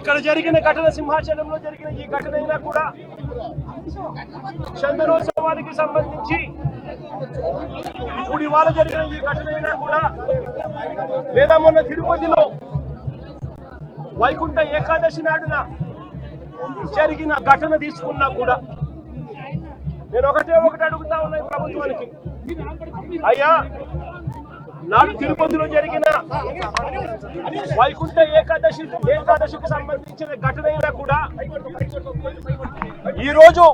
ఇక్కడ జరిగిన ఘటన, సింహాచలంలో జరిగిన ఈ ఘటన అయినా కూడా చందనోత్సవానికి సంబంధించి ఇప్పుడు ఇవాళ జరిగిన ఈ ఘటన అయినా కూడా, లేదా మొన్న తిరుపతిలో వైకుంఠ ఏకాదశి నాడున జరిగిన ఘటన తీసుకున్నా కూడా నేను ఒకటి అడుగుతా ఉన్నాయి ప్రభుత్వానికి. అయ్యా, నాడు తిరుపతిలో జరిగిన వైకుంఠ ఏకాదశికి సంబంధించిన ఘటన అయినా కూడా, ఈరోజు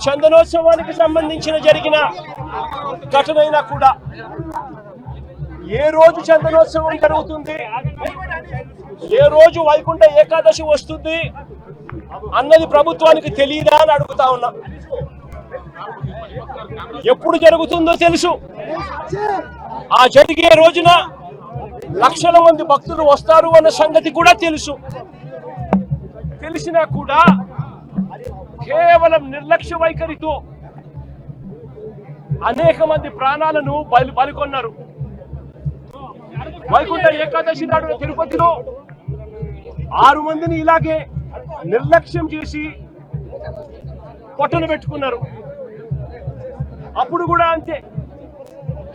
చందనోత్సవానికి సంబంధించిన జరిగిన ఘటన అయినా కూడా, ఏ రోజు చందనోత్సవం జరుగుతుంది, ఏ రోజు వైకుంఠ ఏకాదశి వస్తుంది అన్నది ప్రభుత్వానికి తెలియదా అని అడుగుతా ఉన్నా. ఎప్పుడు జరుగుతుందో తెలుసు. ఆ జరిగే రోజున లక్షల మంది భక్తులు వస్తారు అన్న సంగతి కూడా తెలుసు. తెలిసినా కూడా కేవలం నిర్లక్ష్య వైఖరితో అనేక మంది ప్రాణాలను బలికొన్నారు. వైకుంఠ ఏకాదశి నాడు తిరుపతిలో 6 మందిని ఇలాగే నిర్లక్ష్యం చేసి పొట్టలు పెట్టుకున్నారు. అప్పుడు కూడా అంతే.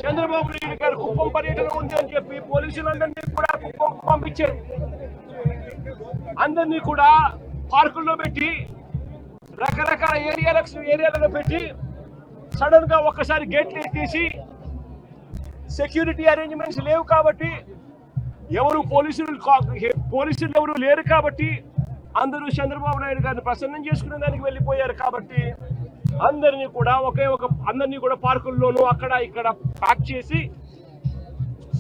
చంద్రబాబు నాయుడు గారు కుప్పం పర్యటన ఉంది అని చెప్పి పోలీసులందరినీ కూడా కుప్పం పంపించారు. అందరినీ కూడా పార్కుల్లో పెట్టి, రకరకాల ఏరియాలలో పెట్టి, సడన్ గా ఒక్కసారి గేట్లు ఎత్తేసి, సెక్యూరిటీ అరేంజ్మెంట్స్ లేవు కాబట్టి, పోలీసులు ఎవరు లేరు కాబట్టి, అందరూ చంద్రబాబు నాయుడు గారిని ప్రసన్నం చేసుకునే దానికి వెళ్ళిపోయారు కాబట్టి, అందరినీ కూడా పార్కుల్లోనూ అక్కడ ఇక్కడ ప్యాక్ చేసి,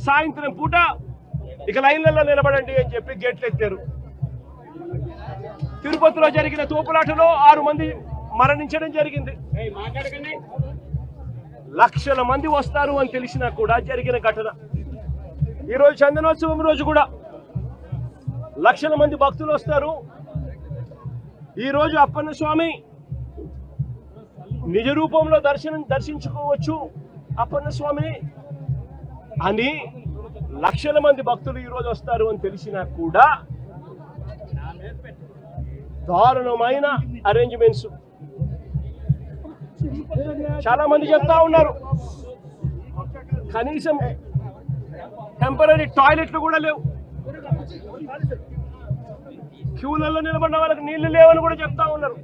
సాయంత్రం పూట ఇక లైన్లలో నిలబడండి అని చెప్పి గేట్లు ఎత్తారు. తిరుపతిలో జరిగిన తోపులాటలో 6 మంది మరణించడం జరిగింది. లక్షల మంది వస్తారు అని తెలిసినా కూడా జరిగిన ఘటన. ఈరోజు చందనోత్సవం రోజు కూడా లక్షల మంది భక్తులు వస్తారు. ఈరోజు అప్పన్న స్వామి నిజ రూపంలో దర్శించుకోవచ్చు అప్పన్న స్వామిని అని లక్షల మంది భక్తులు ఈరోజు వస్తారు అని తెలిసినా కూడా దారుణమైన అరేంజ్మెంట్స్. చాలా మంది చెప్తా ఉన్నారు, కనీసం టెంపరీ టాయిలెట్లు కూడా లేవు, క్యూలలో నిలబడిన వాళ్ళకి నీళ్లు లేవని కూడా చెప్తా ఉన్నారు.